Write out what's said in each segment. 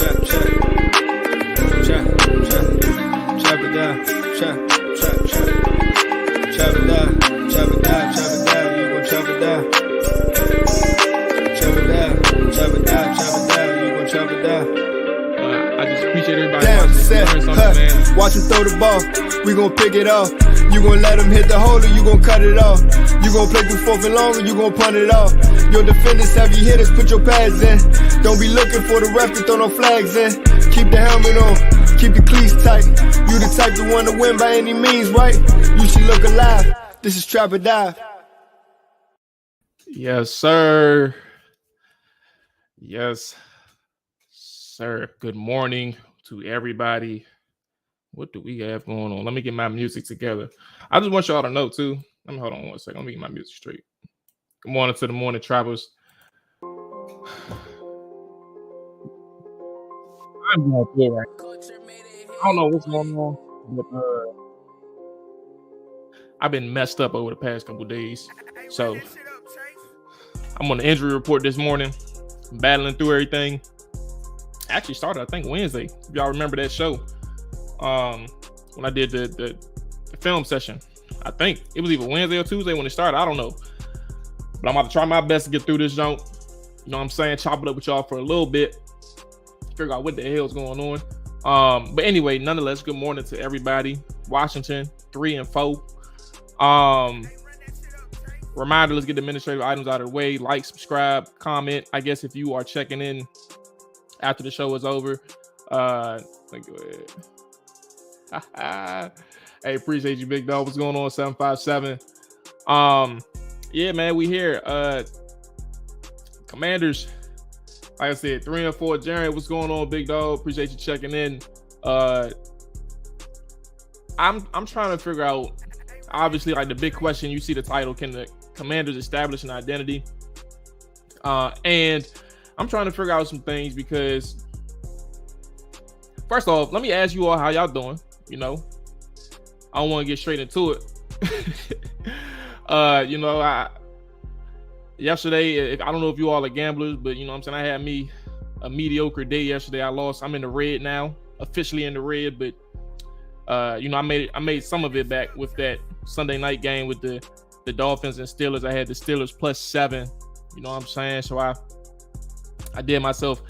I just appreciate everybody watching. Watch him throw the ball, we gon' pick it off. You gon' let him hit the hole or you gon' cut it off. You gon' play through fourth and long or you gon' punt it off. Your defenders, heavy hitters, put your pads in. Don't be looking for the ref to throw no flags in. Keep the helmet on, keep the cleats tight. You the type to want to win by any means, right? You should look alive. This is Trap or Dive. Yes, sir. Yes, sir. Good morning to everybody. What do we have going on? Let me get my music together. I just want y'all to know, too. Let me hold on one second. Let me get my music straight. Good morning to the morning travelers. I'm going through right. I don't know what's going on, but I've been messed up over the past couple days. So I'm on the injury report this morning, battling through everything. Actually started, I think, Wednesday. If y'all remember that show, when I did the film session. I think it was either Wednesday or Tuesday when it started. I don't know. But I'm about to try my best to get through this junk. You know what I'm saying? Chop it up with y'all for a little bit. Figure out what the hell's going on. But anyway, nonetheless, good morning to everybody. Washington, 3 and 4. Reminder, let's get the administrative items out of the way. Like, subscribe, comment. I guess if you are checking in after the show is over. Let me go ahead. Hey, appreciate you, big dog. What's going on, 757? Yeah, man, we here. Commanders, like I said, 3 and 4. Jared, what's going on, big dog? Appreciate you checking in. I'm trying to figure out, obviously, like the big question. You see the title: can the Commanders establish an identity? And I'm trying to figure out some things because, first off, let me ask you all how y'all doing. You know, I don't want to get straight into it. Yesterday, I don't know if you all are gamblers, but you know what I'm saying, I had me a mediocre day yesterday. I lost. I'm in the red now, officially in the red, but I made some of it back with that Sunday night game with the Dolphins and Steelers. I had the Steelers +7. You know what I'm saying? So I did myself.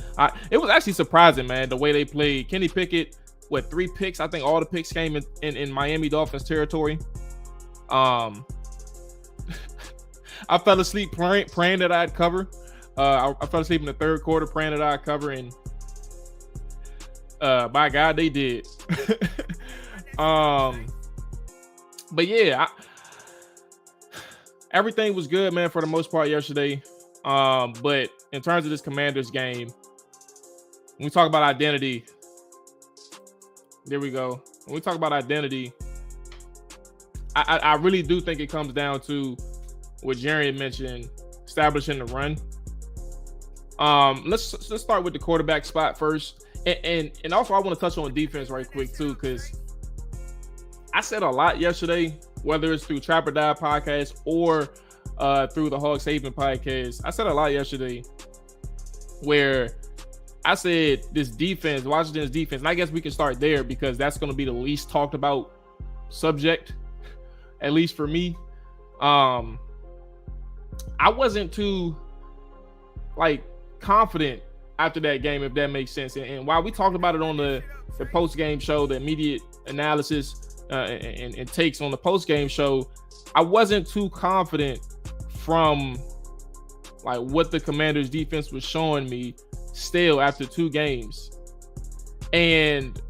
It was actually surprising, man, the way they played. Kenny Pickett, 3 picks? I think all the picks came in Miami Dolphins territory. I fell asleep praying that I'd cover. I fell asleep in the third quarter praying that I'd cover, and by God, they did. But yeah, everything was good, man, for the most part yesterday. But in terms of this Commanders game, when we talk about identity, there we go. When we talk about identity, I really do think it comes down to what Jerry mentioned, establishing the run. Let's start with the quarterback spot first, and also I want to touch on defense right quick too, because I said a lot yesterday, whether it's through Trap or Die podcast or through the Hog Saving podcast. I said a lot yesterday where I said this defense, Washington's defense, and I guess we can start there because that's going to be the least talked about subject, at least for me. I wasn't too confident after that game, if that makes sense. And while we talked about it on the post-game show, the immediate analysis and takes on the post-game show, I wasn't too confident from what the Commanders defense was showing me still after 2 games. And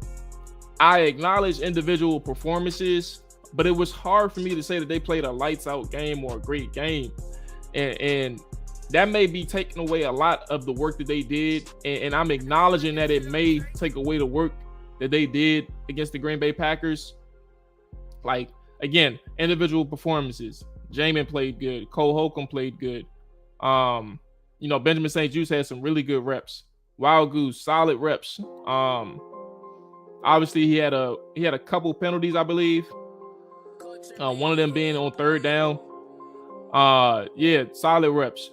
I acknowledge individual performances, but it was hard for me to say that they played a lights out game or a great game. And that may be taking away a lot of the work that they did. And I'm acknowledging that it may take away the work that they did against the Green Bay Packers. Again, individual performances. Jamin played good. Cole Holcomb played good. Benjamin St. Juste had some really good reps. Wild Goose, solid reps. Obviously, he had a couple penalties, I believe. One of them being on 3rd down. Solid reps.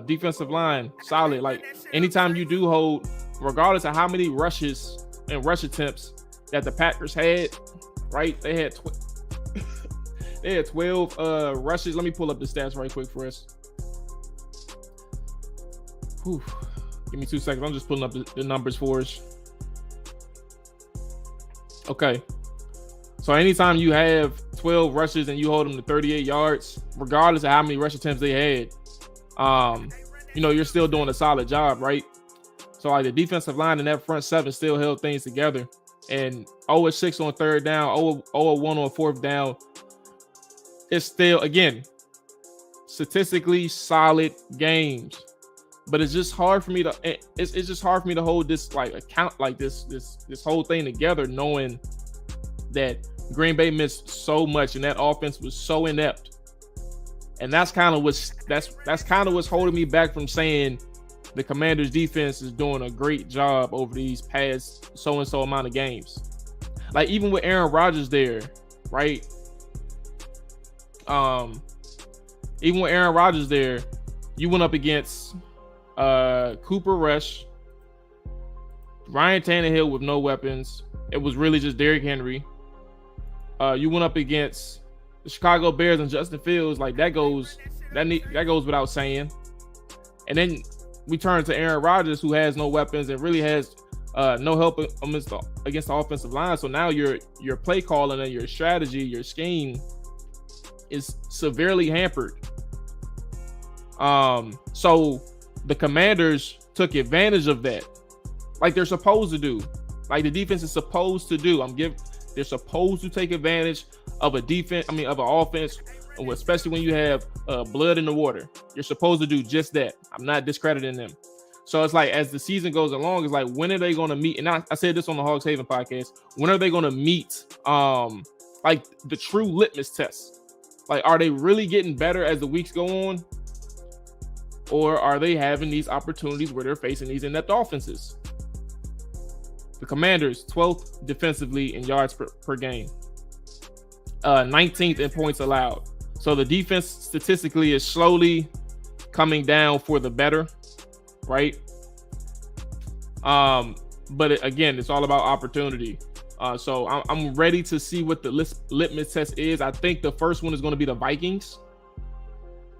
Defensive line, solid. Anytime you do hold regardless of how many rushes and rush attempts that the Packers had, right? They had 12 rushes. Let me pull up the stats right quick for us. Whew. Give me 2 seconds. I'm just pulling up the numbers for us. Okay. So anytime you have 12 rushes and you hold them to 38 yards, regardless of how many rush attempts they had, you're still doing a solid job, right? So like the defensive line and that front seven still held things together. And 0-6 on third down, 0-1 on fourth down. It's still, again, statistically solid games. But it's just hard for me to hold this like account like this whole thing together, knowing that Green Bay missed so much and that offense was so inept. And that's kind of what's holding me back from saying the Commanders defense is doing a great job over these past so-and-so amount of games. Like even with Aaron Rodgers there, right? Even with Aaron Rodgers there, you went up against Cooper Rush, Ryan Tannehill with no weapons. It was really just Derrick Henry. You went up against the Chicago Bears and Justin Fields. Like that goes without saying. And then we turn to Aaron Rodgers, who has no weapons and really has no help against the offensive line. So now your play calling and your strategy, your scheme is severely hampered. So the Commanders took advantage of that, like they're supposed to do, like the defense is supposed to do. They're supposed to take advantage of an offense, especially when you have blood in the water. You're supposed to do just that. I'm not discrediting them. So it's like as the season goes along, it's like when are they going to meet? And I said this on the Hogs Haven podcast. When are they going to meet like the true litmus test? Like, are they really getting better as the weeks go on? Or are they having these opportunities where they're facing these inept offenses? The Commanders, 12th defensively in yards per game. 19th in points allowed. So the defense statistically is slowly coming down for the better, right? But again, it's all about opportunity. So I'm ready to see what the litmus test is. I think the first one is going to be the Vikings.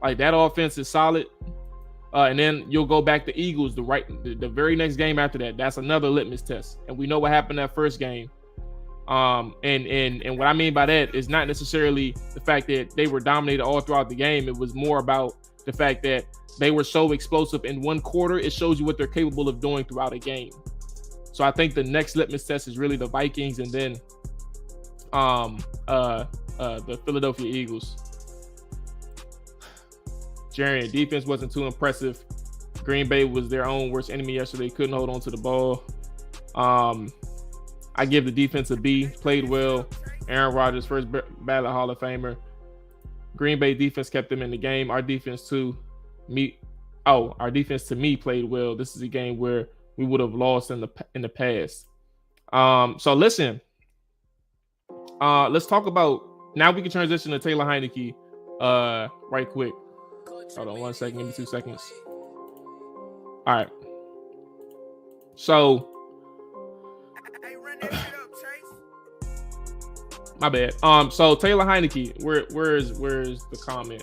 Like that offense is solid. And then you'll go back to Eagles the very next game after that. That's another litmus test. And we know what happened that first game. And what I mean by that is not necessarily the fact that they were dominated all throughout the game. It was more about the fact that they were so explosive in one quarter. It shows you what they're capable of doing throughout a game. So I think the next litmus test is really the Vikings and then the Philadelphia Eagles. Jarian, defense wasn't too impressive. Green Bay was their own worst enemy yesterday. Couldn't hold on to the ball. I give the defense a B. Played well. Aaron Rodgers, first ballot Hall of Famer. Green Bay defense kept them in the game. Our defense to me played well. This is a game where we would have lost in the past. So listen. Let's talk about now. We can transition to Taylor Heineke right quick. Hold on 1 second. Give me 2 seconds. All right. So, my bad. So Taylor Heineke, where is the comment?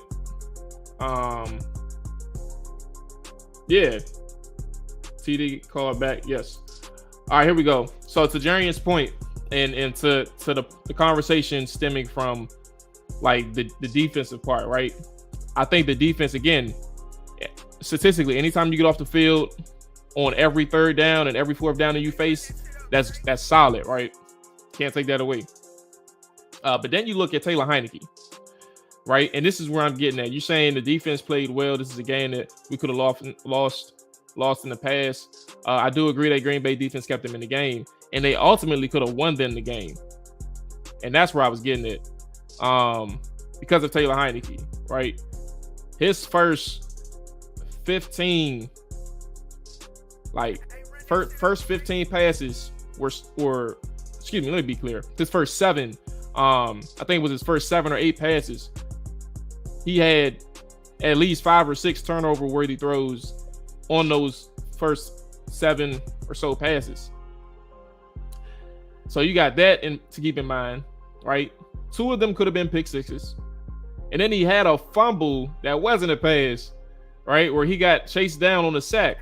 Yeah. TD called back. Yes. All right, here we go. So to Jarian's point, and to the conversation stemming from like the defensive part, right? I think the defense, again, statistically, anytime you get off the field on every third down and every fourth down that you face, that's solid, right? Can't take that away. But then you look at Taylor Heineke, right? And this is where I'm getting at. You're saying the defense played well. This is a game that we could have lost in the past. I do agree that Green Bay defense kept them in the game, and they ultimately could have won them the game. And that's where I was getting it. Because of Taylor Heineke, right? His first 15 passes were excuse me, let me be clear. His first 7, I think it was his first 7 or 8 passes. He had at least 5 or 6 turnover-worthy throws on those first 7 or so passes. So you got that to keep in mind, right? 2 of them could have been pick sixes. And then he had a fumble that wasn't a pass, right? Where he got chased down on a sack.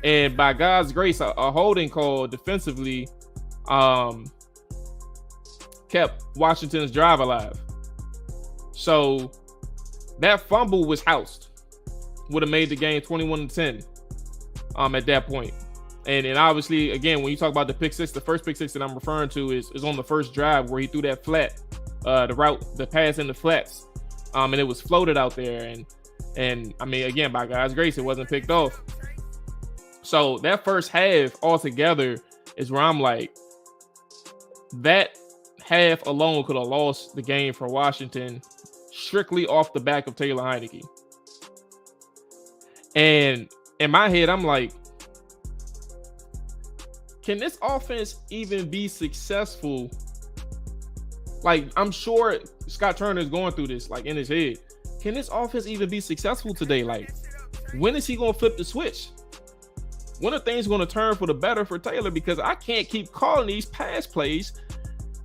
And by God's grace, a holding call defensively kept Washington's drive alive. So that fumble was housed. Would have made the game 21-10 at that point. And obviously, again, when you talk about the pick six, the first pick six that I'm referring to is on the first drive where he threw that flat, the pass in the flats. And it was floated out there. And I mean, again, by God's grace, it wasn't picked off. So that first half altogether is where I'm like, that half alone could have lost the game for Washington strictly off the back of Taylor Heinicke. And in my head, I'm like, can this offense even be successful? Like, I'm sure Scott Turner is going through this, like, in his head. Can this offense even be successful today? Like, when is he going to flip the switch? When are things going to turn for the better for Taylor? Because I can't keep calling these pass plays,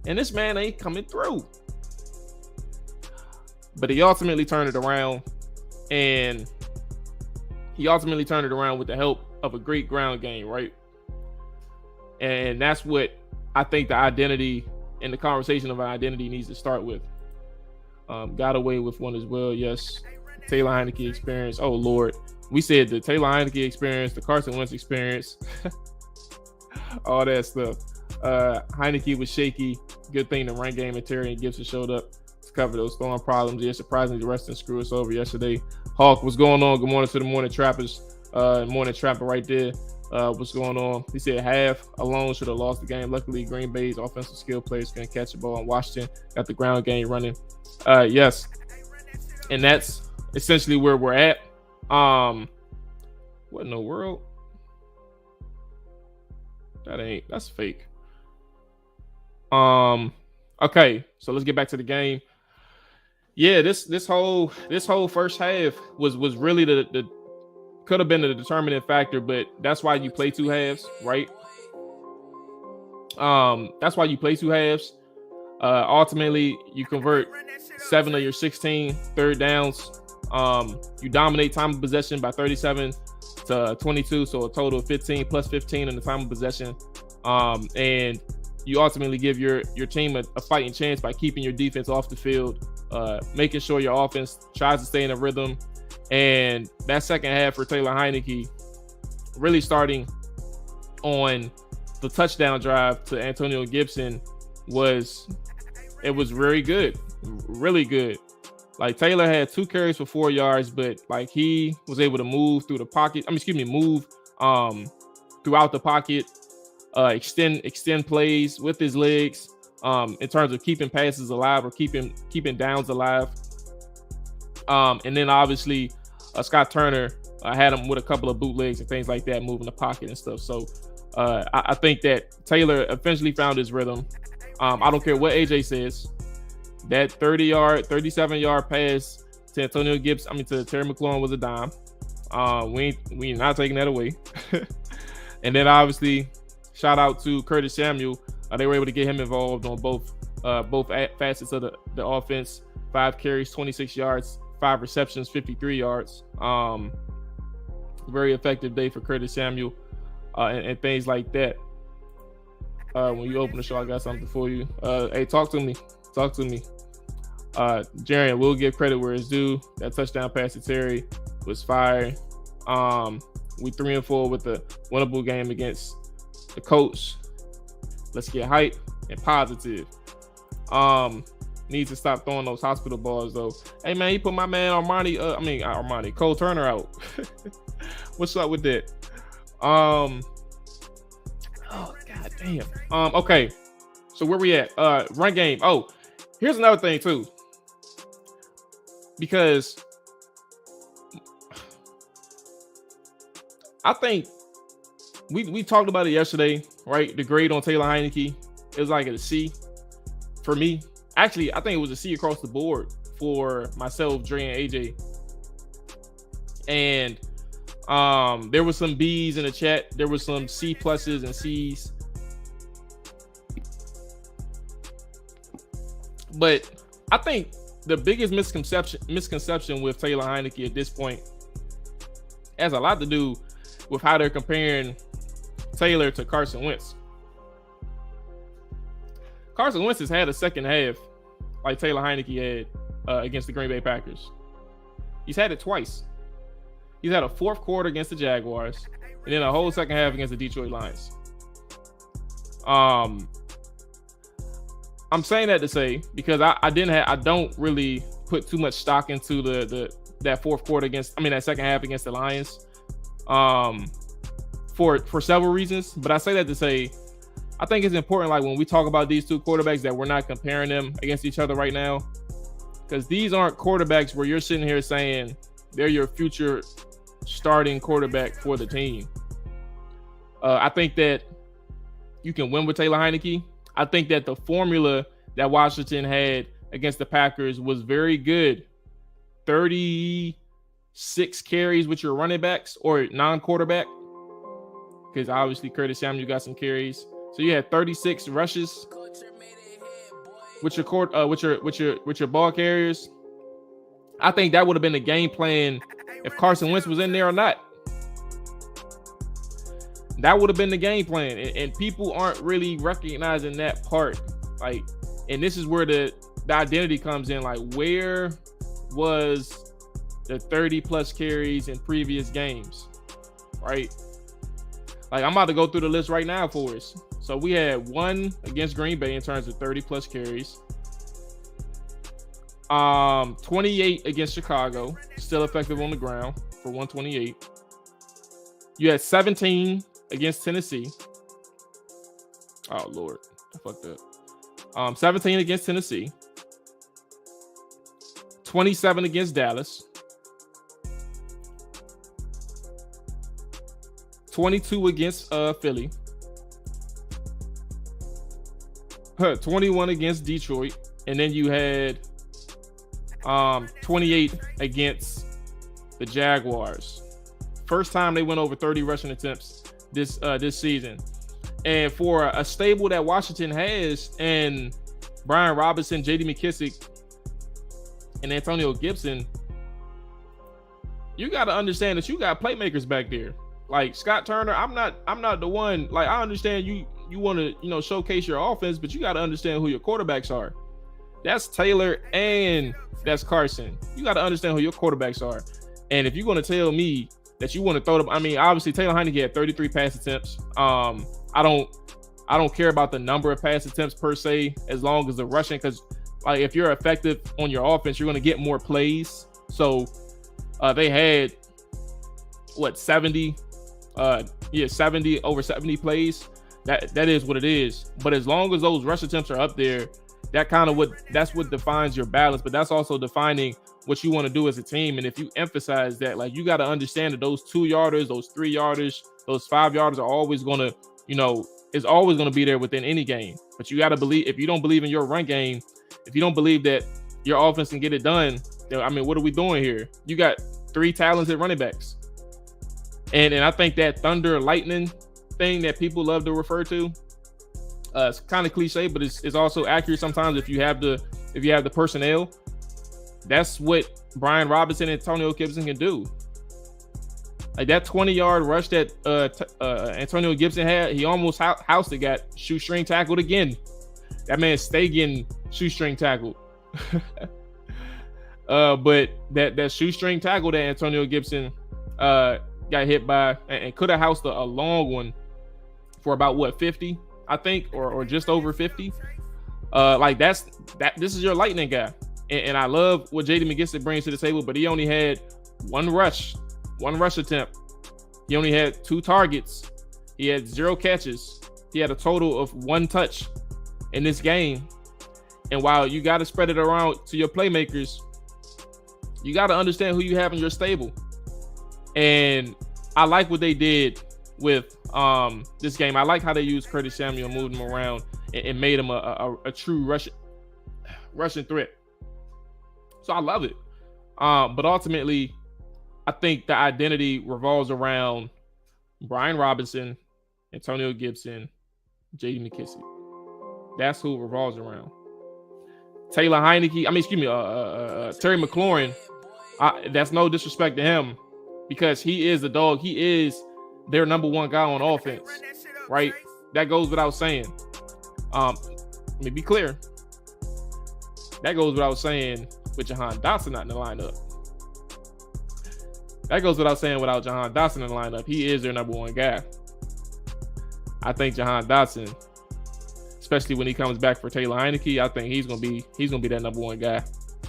and this man ain't coming through. But he ultimately turned it around, and he ultimately turned it around with the help of a great ground game, right? And that's what I think the identity and the conversation of an identity needs to start with. Got away with one as well. Yes. Taylor Heinicke experience. Oh, Lord. We said the Taylor Heinicke experience, the Carson Wentz experience, all that stuff. Heinicke was shaky. Good thing the run game and Terry and Gibson showed up to cover those throwing problems. Yeah, surprisingly, the rest didn't screw us over yesterday. Hawk, what's going on? Good morning to the Morning Trappers. Morning Trapper right there. What's going on? He said half alone should have lost the game. Luckily, Green Bay's offensive skill players couldn't catch the ball, and Washington got the ground game running. Yes, and that's essentially where we're at. What in the world? That's fake. Okay, so let's get back to the game. Yeah, this whole first half was really the could have been the determining factor, but that's why you play 2 halves, right? That's why you play 2 halves. Ultimately, you convert 7 of your 16 third downs. You dominate time of possession by 37 to 22, so a total of 15 plus 15 in the time of possession. And you ultimately give your team a fighting chance by keeping your defense off the field, making sure your offense tries to stay in a rhythm. And that second half for Taylor Heinicke, really starting on the touchdown drive to Antonio Gibson, was very good, really good. Like, Taylor had 2 carries for 4 yards, but like he was able to move through the pocket. Move throughout the pocket, extend plays with his legs, in terms of keeping passes alive or keeping downs alive. And then obviously Scott Turner had him with a couple of bootlegs and things like that, moving the pocket and stuff. So I think that Taylor eventually found his rhythm. I don't care what AJ says. That 37-yard pass to Antonio Gibson, to Terry McLaurin was a dime. We not taking that away. And then obviously, shout out to Curtis Samuel. They were able to get him involved on both facets of the offense. 5 carries, 26 yards, 5 receptions, 53 yards. Very effective day for Curtis Samuel, and things like that. When you open the show, I got something for you. Hey, talk to me. Jarian, will give credit where it's due. That touchdown pass to Terry was fire. We 3-4 with the winnable game against the Colts. Let's get hype and positive. Needs to stop throwing those hospital balls though. Hey man, he put my man Cole Turner out. What's up with that? Oh god damn. Okay. So where we at? Run game. Oh, here's another thing too. Because I think we talked about it yesterday, right? The grade on Taylor Heinicke, it was like a C for me. Actually, I think it was a C across the board for myself, Dre, and AJ. And There were some B's in the chat. There were some C pluses and C's. But I think the biggest misconception with Taylor Heinicke at this point has a lot to do with how they're comparing Taylor to Carson Wentz. Carson Wentz has had a second half like Taylor Heinicke had against the Green Bay Packers. He's had it twice. He's had a fourth quarter against the Jaguars and then a whole second half against the Detroit Lions. I'm saying that to say because I don't really put too much stock into that fourth quarter that second half against the Lions. For several reasons, but I say that to say I think it's important, like when we talk about these two quarterbacks, that we're not comparing them against each other right now, because these aren't quarterbacks where you're sitting here saying they're your future starting quarterback for the team. I think that you can win with Taylor Heinicke. I think that the formula that Washington had against the Packers was very good. 36 carries with your running backs or non-quarterback, because obviously Curtis Samuel got some carries. So you had 36 rushes with your ball carriers. I think that would have been the game plan if Carson Wentz was in there or not. That would have been the game plan, and people aren't really recognizing that part. Like, and this is where the identity comes in. Like, where was the 30 plus carries in previous games, right? Like, I'm about to go through the list right now for us. So we had one against Green Bay in terms of 30 plus carries. 28 against Chicago, still effective on the ground for 128. You had 17 against Tennessee. Oh Lord, I fucked up. 17 against Tennessee. 27 against Dallas. 22 against Philly. 21 against Detroit, and then you had 28 against the Jaguars. First time they went over 30 rushing attempts this season. And for a stable that Washington has, and Brian Robinson, J.D. McKissick, and Antonio Gibson, you got to understand that you got playmakers back there. Like Scott Turner, I'm not the one. Like, I understand you want to showcase your offense, but you got to understand who your quarterbacks are. That's Taylor and that's Carson. You got to understand who your quarterbacks are. And if you're going to tell me that you want to throw them, I mean, obviously Taylor Heinicke had 33 pass attempts. I don't care about the number of pass attempts per se, as long as the rushing, because like if you're effective on your offense, you're going to get more plays. So they had 70 over 70 plays. That is what it is. But as long as those rush attempts are up there, that's what defines your balance. But that's also defining what you want to do as a team. And if you emphasize that, like, you got to understand that those 2-yarders, those 3-yarders, those 5-yarders are always going to, is always going to be there within any game. But you got to believe, if you don't believe in your run game, if you don't believe that your offense can get it done, then, I mean, what are we doing here? You got 3 talented running backs. And I think that thunder lightning thing that people love to refer to, it's kind of cliche, but it's also accurate sometimes if you have the personnel. That's what Brian Robinson and Antonio Gibson can do. Like that 20-yard rush that Antonio Gibson had, he almost housed it, got shoestring tackled again. That man stay getting shoestring tackled. But that shoestring tackle that Antonio Gibson got hit by and could have housed a long one for about 50, I think, or just over 50. Like this is your lightning guy. And I love what J.D. McKissick brings to the table, but he only had one rush attempt. He only had 2 targets. He had 0 catches. He had a total of 1 touch in this game. And while you got to spread it around to your playmakers, you got to understand who you have in your stable. And I like what they did with this game. I like how they used Curtis Samuel, moved him around, and made him a true rushing threat. So I love it. But ultimately, I think the identity revolves around Brian Robinson, Antonio Gibson, J.D. McKissic. That's who it revolves around. Taylor Heineke, Terry McLaurin. That's no disrespect to him because he is the dog. He is their number one guy on offense, right? That goes without saying. Let me be clear. That goes without saying with Jahan Dotson not in the lineup. That goes without saying without Jahan Dotson in the lineup. He is their number one guy. I think Jahan Dotson, especially when he comes back for Taylor Heineke, I think he's gonna be that number one guy.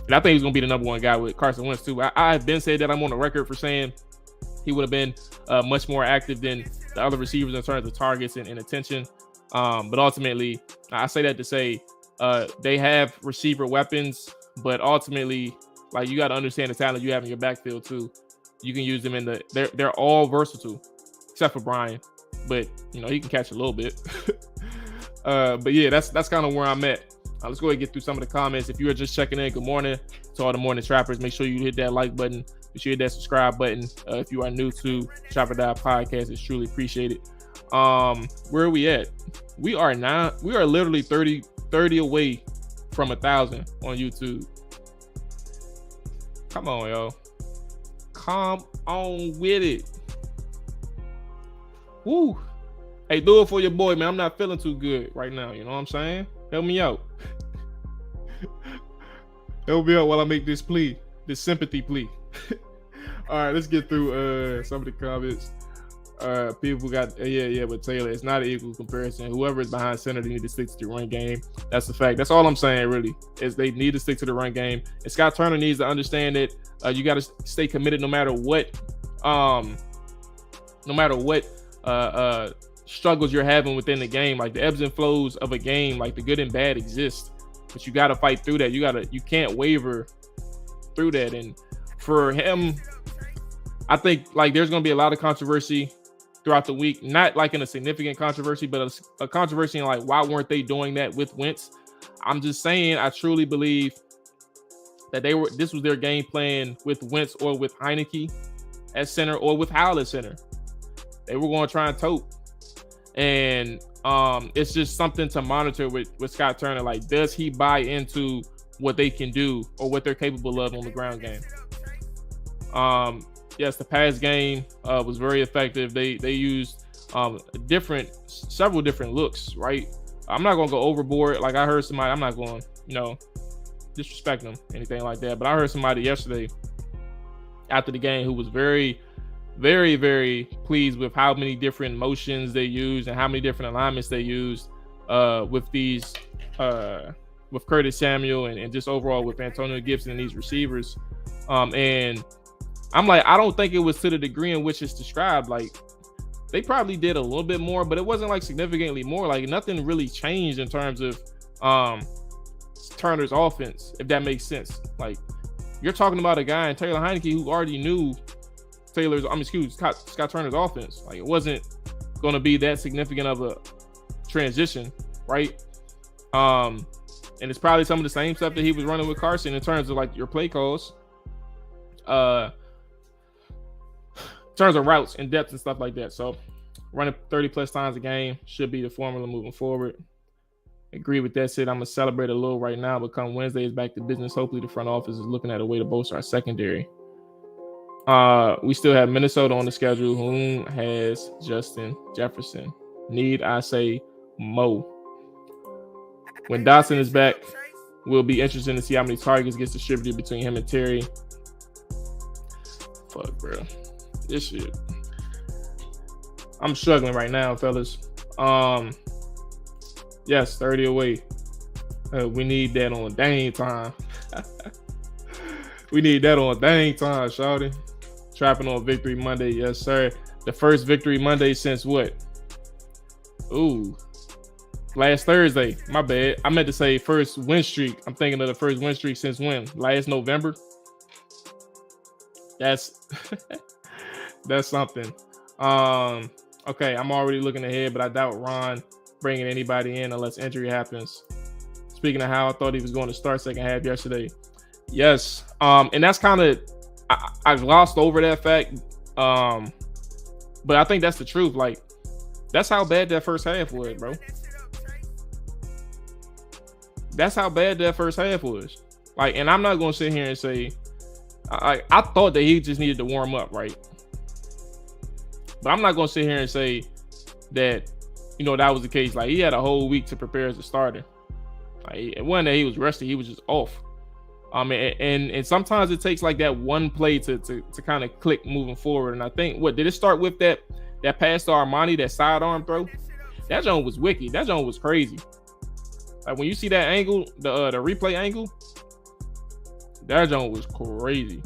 And I think he's gonna be the number one guy with Carson Wentz too. I've been said that I'm on the record for saying he would have been much more active than the other receivers in terms of targets and attention. But ultimately, I say that to say they have receiver weapons, but ultimately, like, you got to understand the talent you have in your backfield too. You can use them in they're all versatile, except for Brian, but he can catch a little bit. But yeah, that's kind of where I'm at. Let's go ahead and get through some of the comments. If you are just checking in, good morning to all the morning trappers. Make sure you hit that like button. Make sure you hit that subscribe button. If you are new to Trapper Die Podcast, it's truly appreciated. Where are we at? We are literally 30 away from 1,000 on YouTube. Come on, yo. Come on with it. Woo. Hey, do it for your boy, man. I'm not feeling too good right now. You know what I'm saying? Help me out. Help me out while I make this plea, this sympathy plea. All right, let's get through some of the comments. People got but Taylor, it's not an equal comparison. Whoever is behind center, they need to stick to the run game. That's the fact. That's all I'm saying, really, is they need to stick to the run game. And Scott Turner needs to understand that you got to stay committed no matter what struggles you're having within the game. Like, the ebbs and flows of a game, like the good and bad exist, but you got to fight through that. You can't waver through that. And for him, I think, like, there's going to be a lot of controversy throughout the week, not like in a significant controversy, but a controversy in, like, why weren't they doing that with Wentz? I'm just saying, I truly believe that this was their game plan with Wentz or with Heineke at center or with Howell at center. They were going to try and tote. And it's just something to monitor with Scott Turner. Like, does he buy into what they can do or what they're capable of on the ground game? Yes, the pass game was very effective. They used several different looks, right? I'm not going to go overboard. Like, I heard somebody, I'm not going, disrespect them, anything like that. But I heard somebody yesterday after the game who was very, very, very pleased with how many different motions they used and how many different alignments they used with Curtis Samuel and just overall with Antonio Gibson and these receivers. And I'm like, I don't think it was to the degree in which it's described. Like, they probably did a little bit more, but it wasn't like significantly more. Like, nothing really changed in terms of Turner's offense, if that makes sense. Like, you're talking about a guy in Taylor Heineke who already knew Scott Turner's offense. Like, it wasn't going to be that significant of a transition, right? And it's probably some of the same stuff that he was running with Carson in terms of, like, your play calls. In terms of routes and depth and stuff like that. So running 30 plus times a game should be the formula moving forward. Agree with that. Said I'm gonna celebrate a little right now, but come Wednesday is back to business. Hopefully the front office is looking at a way to bolster our secondary. We still have Minnesota on the schedule, whom has Justin Jefferson. Need I say Mo? When Dotson is back, we'll be interested to see how many targets gets distributed between him and Terry. Fuck, bro. This shit. I'm struggling right now, fellas. Yes, 30 away. We need that on dang time. We need that on dang time, shawty. Trapping on Victory Monday, yes, sir. The first Victory Monday since what? Ooh. Last Thursday. My bad. I meant to say first win streak. I'm thinking of the first win streak since when? Last November? That's that's something. Okay, I'm already looking ahead, but I doubt Ron bringing anybody in unless injury happens. Speaking of how I thought he was going to start second half yesterday. Yes. And that's kind of I glossed over that fact. But I think that's the truth. Like, that's how bad that first half was, bro. That's how bad that first half was. Like, and I'm not gonna sit here and say I thought that he just needed to warm up, right? But I'm not gonna sit here and say that, you know, that was the case. Like, he had a whole week to prepare as a starter. Like, it wasn't that he was rusty, he was just off. And sometimes it takes like that one play to kind of click moving forward. And I think, what did it start with, that pass to Armani, that sidearm throw? That joint was wicked. That joint was crazy. Like, when you see that angle, the replay angle, that joint was crazy.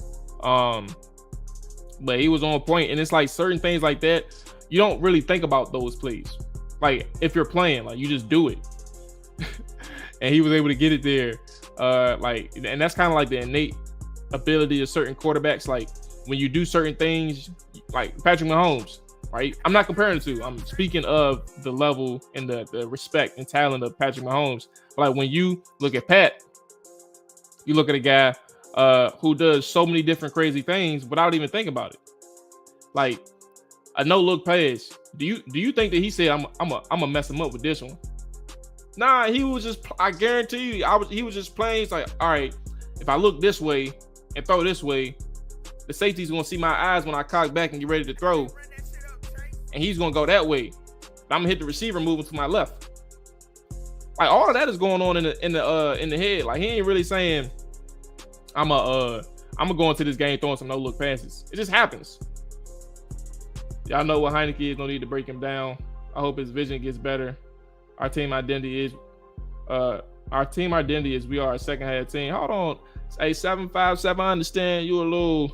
But he was on point, and it's like certain things like that, you don't really think about those plays. Like, if you're playing, like, you just do it. And he was able to get it there. Like, and that's kind of like the innate ability of certain quarterbacks. Like, when you do certain things, like Patrick Mahomes, right? I'm not comparing the two. I'm speaking of the level and the respect and talent of Patrick Mahomes. But like, when you look at Pat, you look at a guy who does so many different crazy things without even thinking about it. Like a no-look pass. Do you think that he said, I'm gonna mess him up with this one? Nah, he was just, I guarantee you, he was just playing. It's like, all right, if I look this way and throw this way, the safety's gonna see my eyes when I cock back and get ready to throw, and he's gonna go that way. I'm gonna hit the receiver moving to my left. Like, all of that is going on in the head. Like, he ain't really saying, I'm gonna go into this game throwing some no-look passes. It just happens. Y'all know what Heineke is, no need to break him down. I hope his vision gets better. Our team identity is we are a second half team. Hold on. Hey, 757, I understand you a little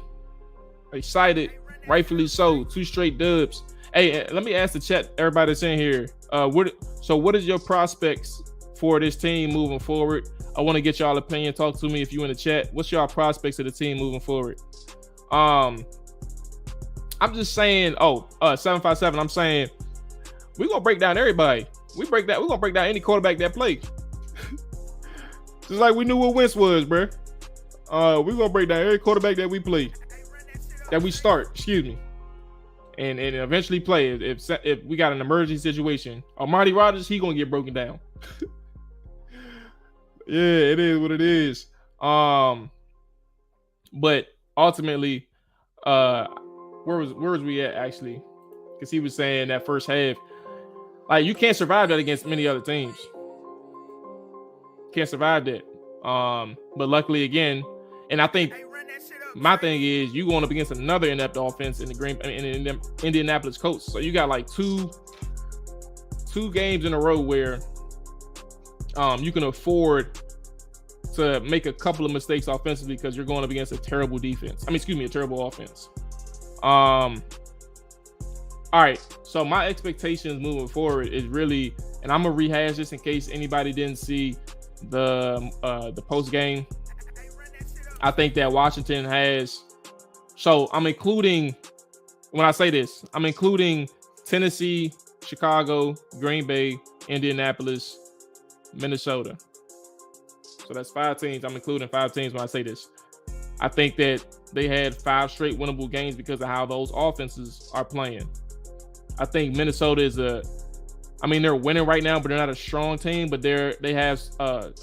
excited, rightfully so. 2 straight dubs. Hey, let me ask the chat, everybody that's in here. What is your prospects for this team moving forward? I want to get y'all opinion. Talk to me if you in the chat. What's your prospects of the team moving forward? I'm just saying, 757, I'm saying we're gonna break down everybody. We're gonna break down any quarterback that plays. Just like we knew what Wentz was, bro. We're gonna break down every quarterback that we play, that we start, excuse me. And eventually play. If we got an emergency situation, Marty Rodgers, he gonna get broken down. Yeah, it is what it is. But ultimately, where was we at actually? Because he was saying that first half, like, you can't survive that against many other teams. Can't survive that. But luckily, again, and I think my thing is, you going up against another inept offense in the Indianapolis Colts. So you got like two games in a row where you can afford to make a couple of mistakes offensively because you're going up against a terrible defense. A terrible offense. All right, so my expectations moving forward is really, and I'm gonna rehash this in case anybody didn't see the post game. I think that Washington has, so I'm including, when I say this, I'm including Tennessee, Chicago, Green Bay, Indianapolis, Minnesota. So that's 5 teams. I'm including 5 teams when I say this. I think that they had 5 straight winnable games because of how those offenses are playing. I think Minnesota is they're winning right now, but they're not a strong team, but they have a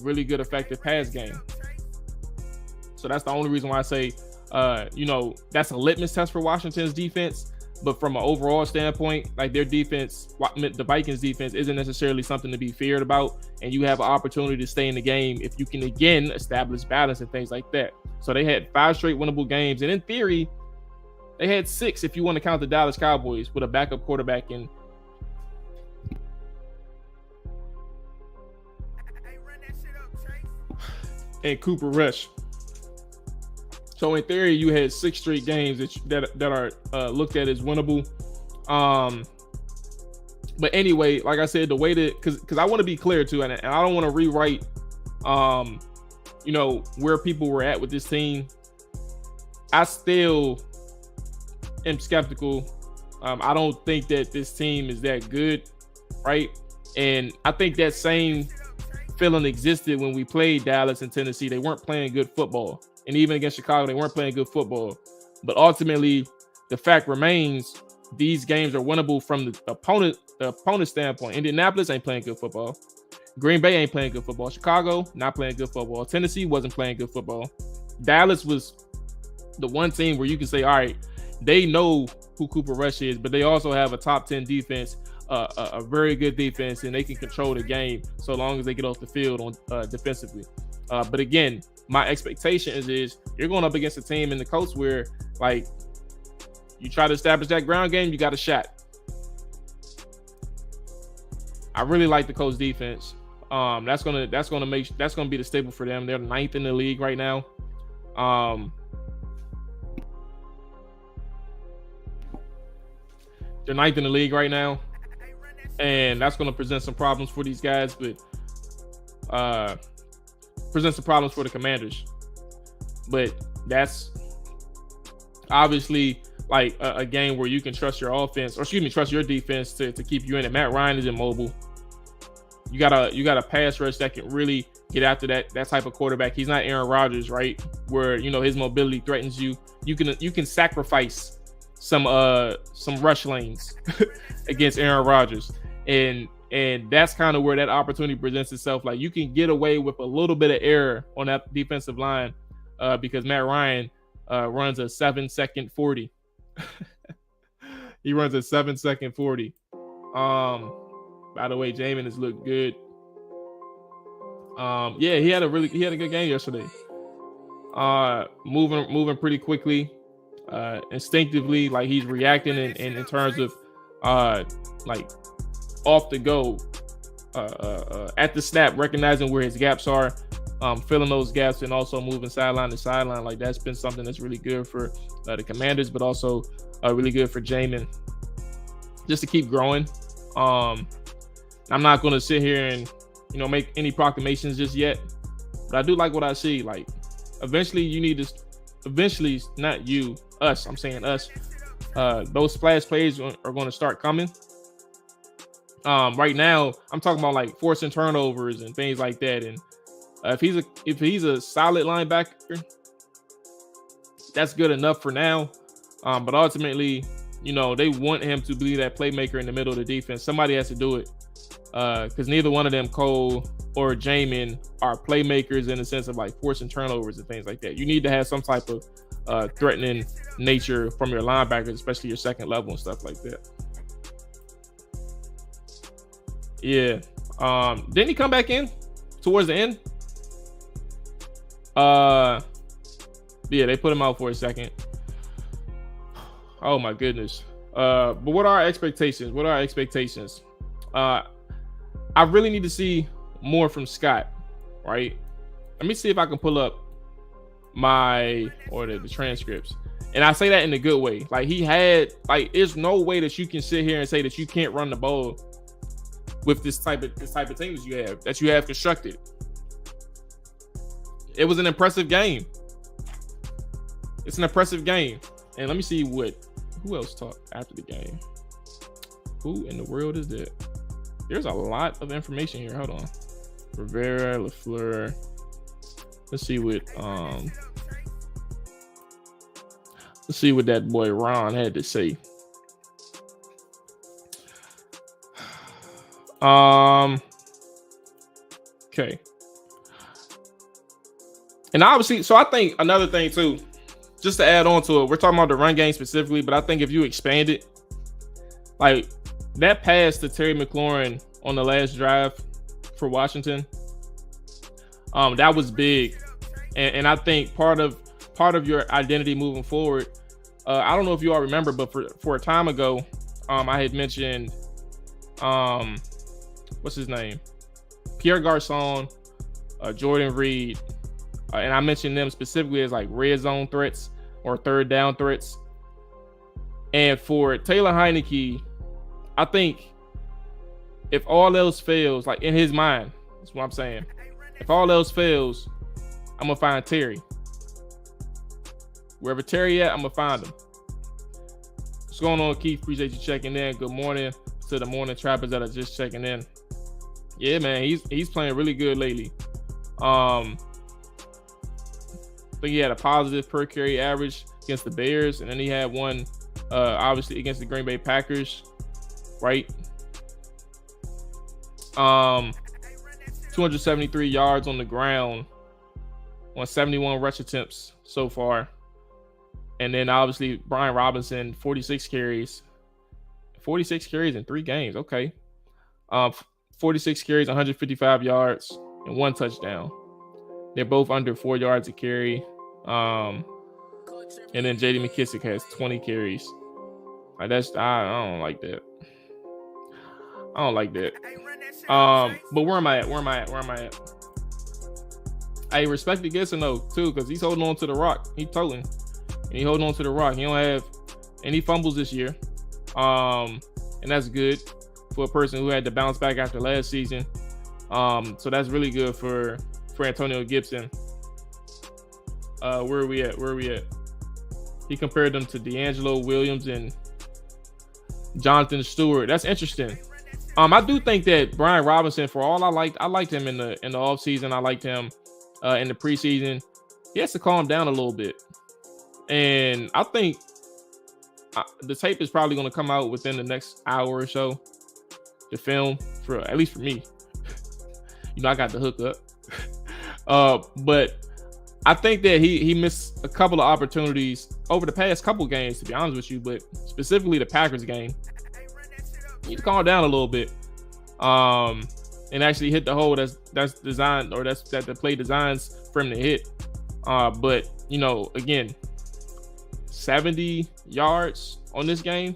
really good effective pass game. So that's the only reason why I say, that's a litmus test for Washington's defense. But from an overall standpoint, like, their defense, the Vikings defense, isn't necessarily something to be feared about. And you have an opportunity to stay in the game if you can, again, establish balance and things like that. So they had 5 straight winnable games. And in theory, they had 6 if you want to count the Dallas Cowboys with a backup quarterback in. And Cooper Rush. So in theory, you had 6 straight games that are looked at as winnable. But anyway, like I said, the way that, because I want to be clear too, and I don't want to rewrite, where people were at with this team. I still am skeptical. I don't think that this team is that good, right? And I think that same feeling existed when we played Dallas and Tennessee. They weren't playing good football. and even against Chicago, they weren't playing good football. But ultimately, the fact remains these games are winnable from the opponent standpoint. Indianapolis ain't playing good football. Green Bay ain't playing good football. Chicago not playing good football. Tennessee wasn't playing good football. Dallas was the one team where you can say, all right, they know who Cooper Rush is, but they also have a top 10 defense, a very good defense, and they can control the game so long as they get off the field on defensively. But again, my expectation is you're going up against a team in the coast where, like, you try to establish that ground game, you got a shot. I really like the Colts defense. That's gonna be the staple for them. They're 9th in the league right now. They're 9th in the league right now, and that's going to present some problems for these guys, but present some problems for the Commanders. But that's obviously like a game where you can trust your offense, or trust your defense to keep you in it. Matt Ryan is immobile. You got a pass rush that can really get after that type of quarterback. He's not Aaron Rodgers, right? Where his mobility threatens you. You can sacrifice some rush lanes against Aaron Rodgers, and that's kind of where that opportunity presents itself. Like, you can get away with a little bit of error on that defensive line because Matt Ryan runs a 7-second 40. He runs a 7-second 40. By the way, Jamin has looked good. Yeah, he had a good game yesterday. Moving pretty quickly, instinctively, like he's reacting in terms of like off the go, at the snap, recognizing where his gaps are, filling those gaps, and also moving sideline to sideline. Like, that's been something that's really good for the Commanders, but also really good for Jamin just to keep growing. I'm not going to sit here and make any proclamations just yet, but I do like what I see. Like, eventually, not you, us. I'm saying us. Those splash plays are going to start coming. Right now, I'm talking about like forcing turnovers and things like that. And if he's a solid linebacker, that's good enough for now. But ultimately, they want him to be that playmaker in the middle of the defense. Somebody has to do it. Because neither one of them, Cole or Jamin, are playmakers in the sense of like forcing turnovers and things like that. You need to have some type of threatening nature from your linebackers, especially your second level and stuff like that. Yeah. Didn't he come back in towards the end? Yeah, they put him out for a second. Oh my goodness. But what are our expectations? I really need to see more from Scott, right? Let me see if I can pull up the transcripts. And I say that in a good way. Like, there's no way that you can sit here and say that you can't run the ball with this type of team that you have constructed. It was an impressive game. It's an impressive game. And let me see who else talked after the game. Who in the world is that? There's a lot of information here. Hold on. Rivera, LaFleur. Let's see what that boy Ron had to say. Okay. And obviously, so I think another thing too, just to add on to it, we're talking about the run game specifically, but I think if you expand it, like that pass to Terry McLaurin on the last drive for Washington, that was big. And I think part of your identity moving forward, I don't know if you all remember, but for a time ago, I had mentioned, what's his name? Pierre Garçon, Jordan Reed, and I mentioned them specifically as like red zone threats or third down threats. And for Taylor Heineke, I think if all else fails, like in his mind, that's what I'm saying. If all else fails, I'm gonna find Terry. Wherever Terry at, I'm gonna find him. What's going on, Keith? Appreciate you checking in. Good morning to the morning trappers that are just checking in. Yeah, man, he's playing really good lately. think he had a positive per carry average against the Bears, and then he had one obviously against the Green Bay Packers, right? 273 yards on the ground on 71 rush attempts so far. And then obviously Brian Robinson, 46 carries in 3 games. Okay. 46 carries, 155 yards, and 1 touchdown. They're both under 4 yards a carry. And then J.D. McKissick has 20 carries. Like I don't like that. But where am I at? I respect the guess or no too, because he's holding on to the rock. He's toting, and he holding on to the rock. He don't have any fumbles this year, and that's good for a person who had to bounce back after last season. So that's really good for Antonio Gibson. Where are we at? He compared them to D'Angelo Williams and Jonathan Stewart. That's interesting. I do think that Brian Robinson, for all I liked him in the offseason. I liked him in the preseason. He has to calm down a little bit. And I think the tape is probably going to come out within the next hour or so. The film, at least for me. I got the hookup. But I think that he missed a couple of opportunities over the past couple games, to be honest with you, but specifically the Packers game. You need to calm down a little bit, and actually hit the hole that's designed, or that the play designs for him to hit. But again, 70 yards in this game,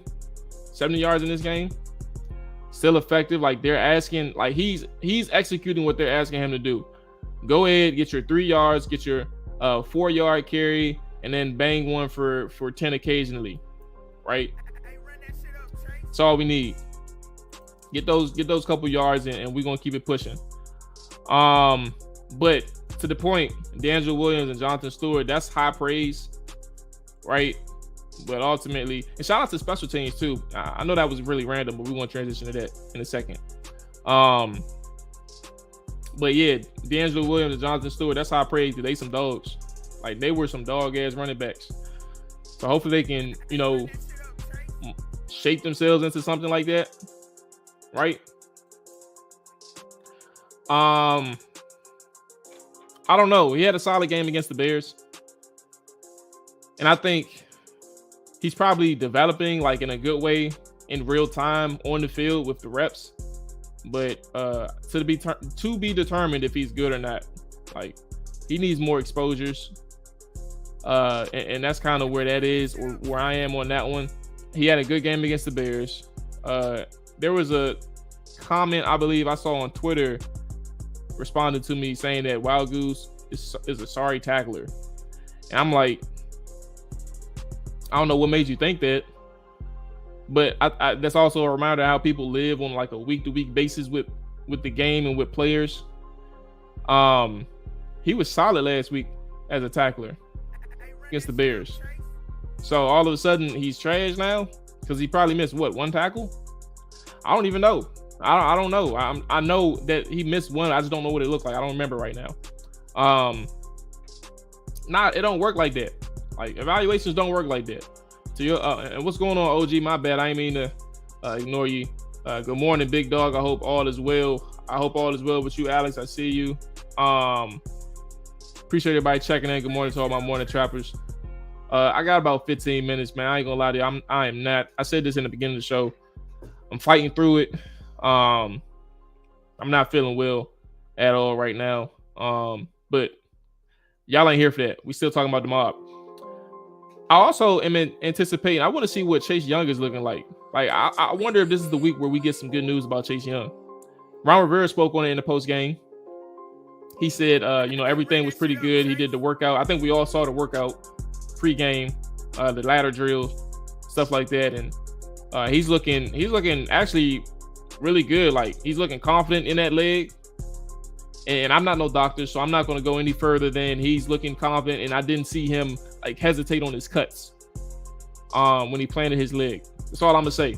still effective. Like they're asking, like he's executing what they're asking him to do. Go ahead, get your 3 yards, get your 4-yard carry, and then bang one for 10 occasionally, right? That's all we need. Get those couple yards in, and we're gonna keep it pushing. But to the point, D'Angelo Williams and Jonathan Stewart, that's high praise, right? But ultimately, and shout out to special teams too. I know that was really random, but we want to transition to that in a second. But yeah, D'Angelo Williams and Jonathan Stewart, that's high praise because they some dogs. Like they were some dog ass running backs. So hopefully they can, shape themselves into something like that. Right? I don't know. He had a solid game against the Bears. And I think he's probably developing like in a good way in real time on the field with the reps. But to be determined if he's good or not. Like he needs more exposures. And that's kind of where that is, or where I am on that one. He had a good game against the Bears. There was a comment I believe I saw on Twitter responding to me saying that Wild Goose is a sorry tackler. And I'm like, I don't know what made you think that. But I that's also a reminder of how people live on like a week-to-week basis with the game and with players. He was solid last week as a tackler against the Bears. So all of a sudden he's trash now because he probably missed one tackle? I don't even know. I don't know. I know that he missed one. I just don't know what it looked like. I don't remember right now. It don't work like that. Like evaluations don't work like that. So and what's going on, OG? My bad. I didn't mean to ignore you. Good morning, big dog. I hope all is well. With you, Alex. I see you. Appreciate everybody checking in. Good morning to all my morning trappers. I got about 15 minutes, man. I ain't gonna lie to you. I am not. I said this in the beginning of the show. I'm fighting through it. I'm not feeling well at all right now. But y'all ain't here for that. We still talking about the mob. I also am anticipating. I want to see what Chase Young is looking like. Like I wonder if this is the week where we get some good news about Chase Young. Ron Rivera spoke on it in the post game. He said, everything was pretty good. He did the workout. I think we all saw the workout pre-game, the ladder drills, stuff like that, and he's looking actually really good. Like he's looking confident in that leg. And I'm not no doctor, so I'm not going to go any further than he's looking confident. And I didn't see him like hesitate on his cuts when he planted his leg. That's all I'm gonna say.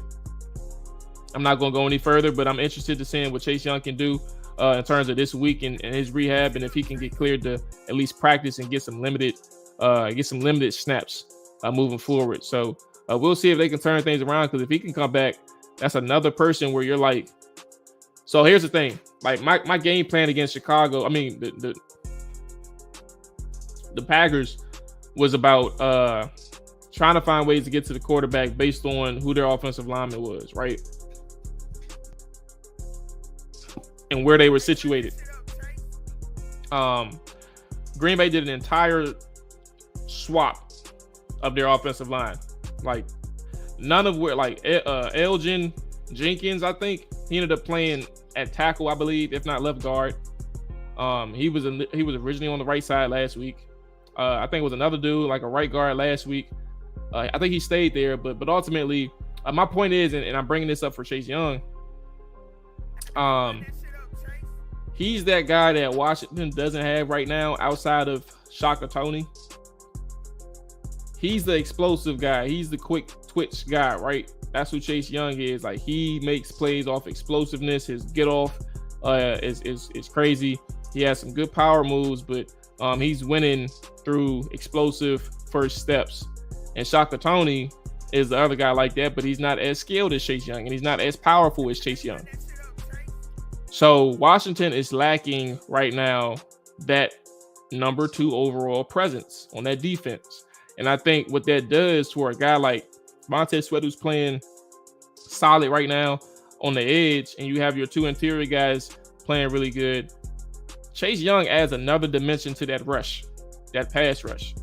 I'm not going to go any further, but I'm interested to seeing what Chase Young can do in terms of this week and his rehab, and if he can get cleared to at least practice and get some limited get some limited snaps moving forward. So we'll see if they can turn things around, because if he can come back, that's another person where you're like. So here's the thing, like my game plan against Chicago, I mean the Packers, was about trying to find ways to get to the quarterback based on who their offensive lineman was, right? And where they were situated. Green Bay did an entire swap of their offensive line. Like none of where, like Elgin Jenkins, I think he ended up playing at tackle, I believe, if not left guard. He was originally on the right side last week. I think it was another dude, like a right guard last week. I think he stayed there, but ultimately, my point is, and I'm bringing this up for Chase Young. He's that guy that Washington doesn't have right now outside of Shaka Toney. He's the explosive guy. He's the quick twitch guy, right? That's who Chase Young is. Like, he makes plays off explosiveness. His get off is crazy. He has some good power moves, but he's winning through explosive first steps. And Shaka Toney is the other guy like that, but he's not as skilled as Chase Young, and he's not as powerful as Chase Young. So Washington is lacking right now that number 2 overall presence on that defense. And I think what that does for a guy like Montez Sweat, who's playing solid right now on the edge, and you have your 2 interior guys playing really good, Chase Young adds another dimension to that rush, that pass rush.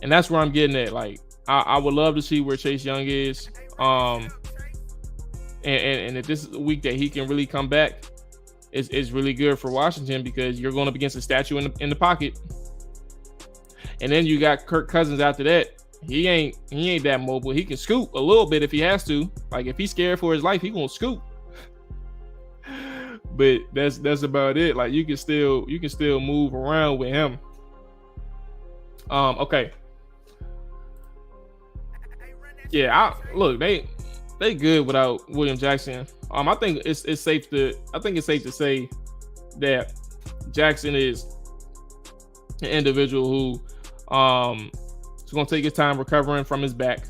And that's where I'm getting at. Like, I would love to see where Chase Young is. And if this is a week that he can really come back, it's really good for Washington, because you're going up against a statue in the pocket. And then you got Kirk Cousins after that. He ain't that mobile. He can scoop a little bit if he has to. Like, if he's scared for his life, he gonna scoop. But that's about it. Like, you can still move around with him. Okay. Yeah, look, they good without William Jackson. I think it's safe to say that Jackson is an individual who is going to take his time recovering from his back.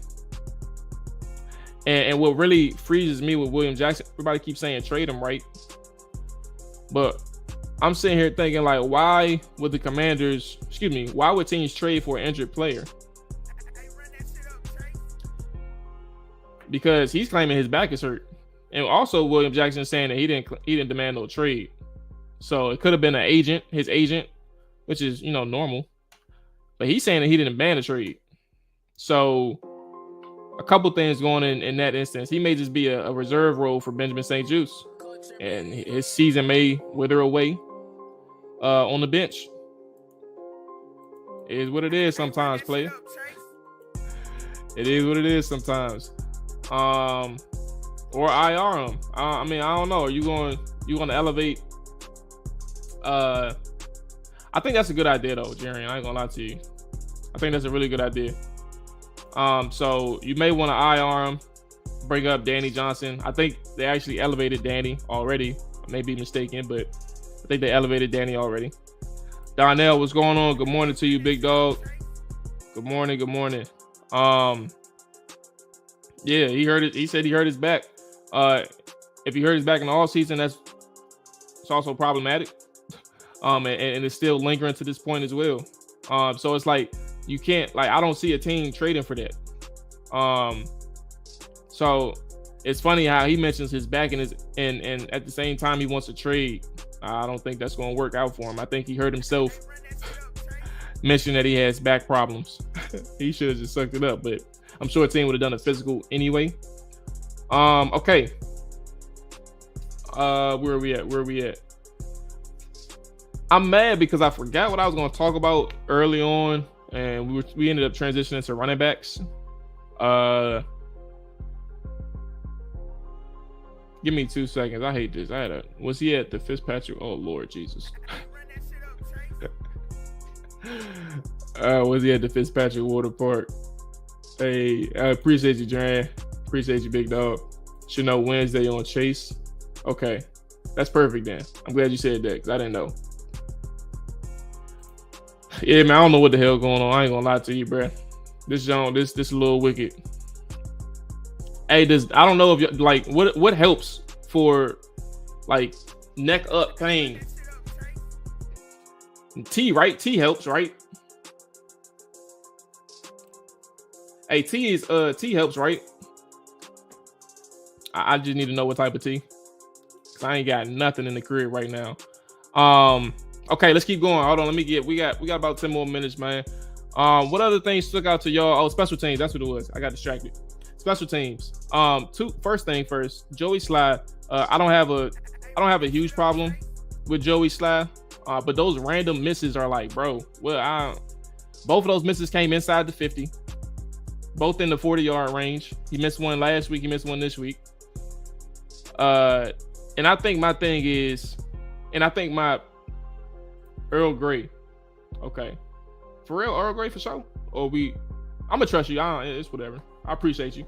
And what really freezes me with William Jackson, everybody keeps saying trade him, right? But I'm sitting here thinking, like, why would teams trade for an injured player? Because he's claiming his back is hurt. And also William Jackson saying that he didn't demand no trade. So it could have been his agent, which is, normal. But he's saying that he didn't demand a trade. So a couple things going in that instance. He may just be a reserve role for Benjamin St-Juste. And his season may wither away on the bench. It is what it is sometimes, player. It is what it is sometimes. Or IR him. I don't know. Are you going to elevate? I think that's a good idea though, Jerry. I ain't gonna lie to you. I think that's a really good idea. So you may want to IR him, bring up Danny Johnson. I think they actually elevated Danny already. I may be mistaken, but I think they elevated Danny already. Donnell, what's going on? Good morning to you, big dog. Good morning. Yeah, he hurt it. He said he hurt his back. If he hurt his back in the offseason, it's also problematic. And it's still lingering to this point as well. So it's like you can't, like, I don't see a team trading for that. So it's funny how he mentions his back and at the same time he wants to trade. I don't think that's going to work out for him. I think he heard himself mention that he has back problems. He should have just sucked it up, but I'm sure a team would have done a physical anyway. Okay. Where are we at? I'm mad because I forgot what I was going to talk about early on, and we ended up transitioning to running backs. Give me 2 seconds. I hate this. Was he at the Fitzpatrick? Oh, Lord Jesus. Was he at the Fitzpatrick Water Park? Hey, I appreciate you, Dran. Appreciate you, big dog. Should know Wednesday on Chase. Okay. That's perfect then. I'm glad you said that because I didn't know. Yeah, man, I don't know what the hell going on. I ain't gonna lie to you, bro. This a little wicked. Hey, I don't know if you like what helps for like neck up pain. Tea, right? Tea helps, right? Hey, tea helps, right? I just need to know what type of tea. Cause I ain't got nothing in the crib right now. Okay, let's keep going. Hold on, we got about 10 more minutes, man. What other things stuck out to y'all? Oh, special teams, that's what it was. I got distracted. Special teams. First thing first, Joey Sly. I don't have a huge problem with Joey Sly. But those random misses are like, bro, both of those misses came inside the 50. Both in the 40-yard range. He missed one last week, he missed one this week. And I think my thing is, my Earl Grey. Okay. For real, Earl Grey for sure? Or I'm gonna trust you. It's whatever. I appreciate you.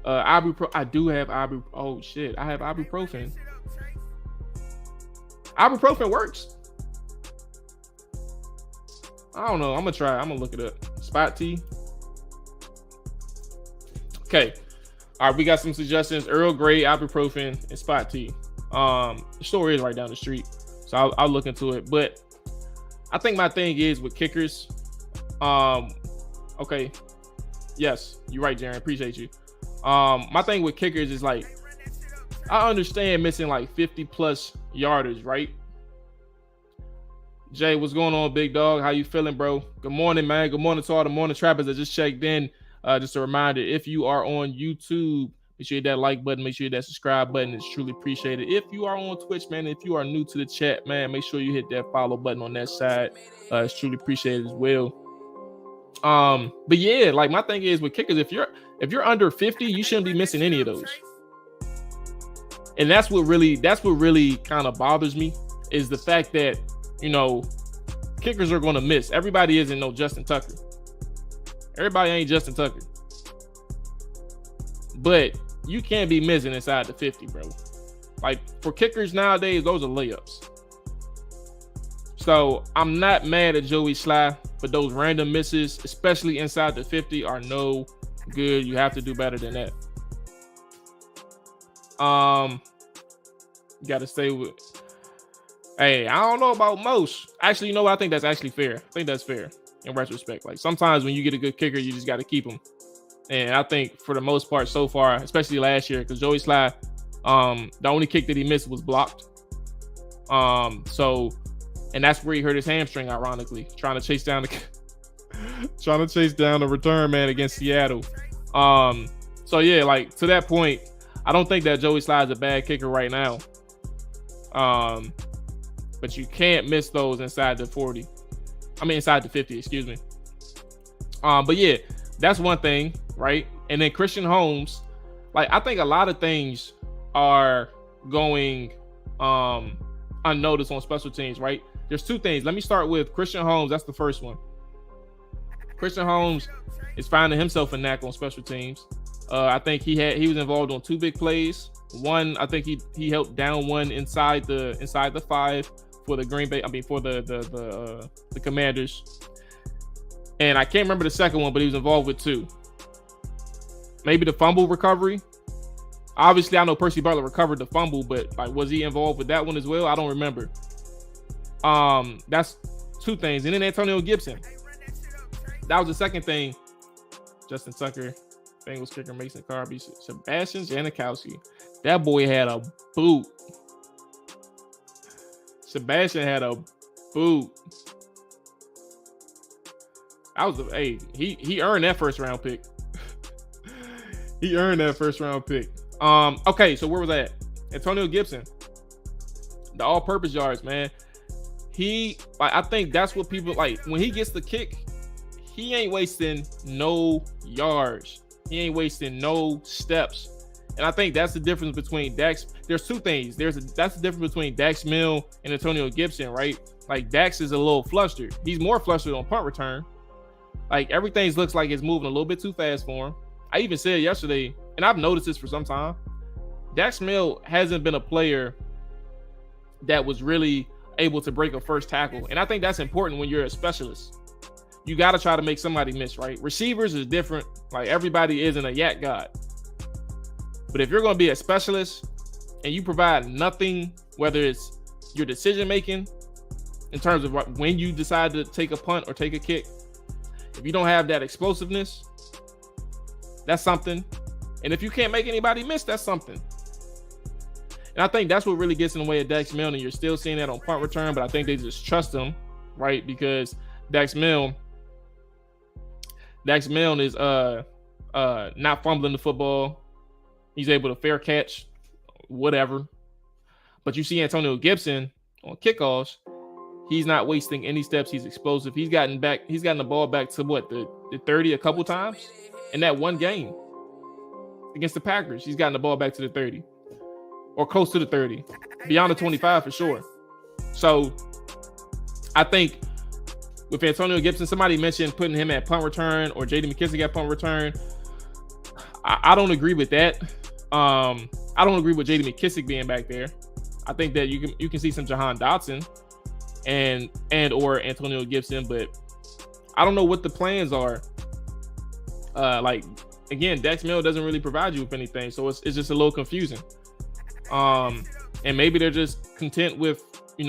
I do have oh shit. I have ibuprofen. Ibuprofen works. I don't know. I'm gonna try. I'm gonna look it up. Spot tea. Okay. All right, we got some suggestions. Earl Grey, ibuprofen, and spot tea. The store is right down the street, so I'll look into it. But I think my thing is with kickers. Okay. Yes, you're right, Jaren. Appreciate you. My thing with kickers is like, I understand missing like 50 plus yarders, right? Jay, what's going on, big dog? How you feeling, bro? Good morning, man. Good morning to all the morning trappers that just checked in. Just a reminder, if you are on YouTube, make sure you hit that like button, make sure you hit that subscribe button. It's truly appreciated. If you are on Twitch, man, if you are new to the chat, man, make sure you hit that follow button on that side. It's truly appreciated as well. But yeah, like my thing is with kickers, if you're under 50, you shouldn't be missing any of those. And that's what really kind of bothers me, is the fact that, you know, kickers are going to miss. Everybody isn't no Justin Tucker. Everybody ain't Justin Tucker. But you can't be missing inside the 50, bro. Like for kickers nowadays, those are layups. So I'm not mad at Joey Sly, but those random misses, especially inside the 50, are no good. You have to do better than that. You got to stay with. Hey, I don't know about most. Actually, you know what? I think that's actually fair. I think that's fair in retrospect. Like sometimes when you get a good kicker, you just got to keep them. And I think for the most part so far, especially last year, because Joey Sly, the only kick that he missed was blocked. And that's where he hurt his hamstring, ironically, trying to chase down the return man against Seattle. So yeah, like to that point, I don't think that Joey Sly is a bad kicker right now. But you can't miss those inside the 40. I mean, inside the 50, excuse me. But yeah, that's one thing, right? And then Christian Holmes, like I think a lot of things are going unnoticed on special teams, right? There's two things. Let me start with Christian Holmes. That's the first one. Christian Holmes is finding himself a knack on special teams. I think he was involved on 2 big plays. One, I think he helped down one inside the 5 for the Green Bay. I mean, for the Commanders. And I can't remember the second one, but he was involved with 2. Maybe the fumble recovery. Obviously, I know Percy Butler recovered the fumble, but like, was he involved with that one as well? I don't remember. That's 2 things. And then Antonio Gibson. That was the second thing. Justin Tucker, Bengals kicker Mason Carby, Sebastian Janikowski. That boy had a boot. Sebastian had a boot. He earned that first round pick. He earned that first round pick. Okay, so where was I at? Antonio Gibson. The all-purpose yards, man. I think that's what people like when he gets the kick. He ain't wasting no yards. He ain't wasting no steps. And I think that's the difference between Dax. There's 2 things. That's the difference between Dax Milne and Antonio Gibson, right? Like Dax is a little flustered. He's more flustered on punt return. Like everything looks like it's moving a little bit too fast for him. I even said yesterday, and I've noticed this for some time, Dax Milne hasn't been a player that was really able to break a first tackle. And I think that's important when you're a specialist. you got to try to make somebody miss, right? Receivers is different. Like, everybody isn't a yak god. But if you're going to be a specialist and you provide nothing, whether it's your decision making in terms of when you decide to take a punt or take a kick, if you don't have that explosiveness, that's something. And if you can't make anybody miss, that's something. And I think that's what really gets in the way of Dax Milne. And you're still seeing that on punt return, but I think they just trust him, right? Because Dax Milne is not fumbling the football. He's able to fair catch, whatever. But you see Antonio Gibson on kickoffs, he's not wasting any steps. He's explosive. He's gotten the ball back to the 30 a couple times in that one game against the Packers. He's gotten the ball back to the 30 or close to the 30, beyond the 25 for sure. So I think with Antonio Gibson, somebody mentioned putting him at punt return or J.D. McKissic at punt return. I don't agree with that. I don't agree with J.D. McKissic being back there. I think that you can see some Jahan Dotson and or Antonio Gibson, but I don't know what the plans are. Like, again, Dax Milne doesn't really provide you with anything, so it's just a little confusing. And maybe they're just content with, I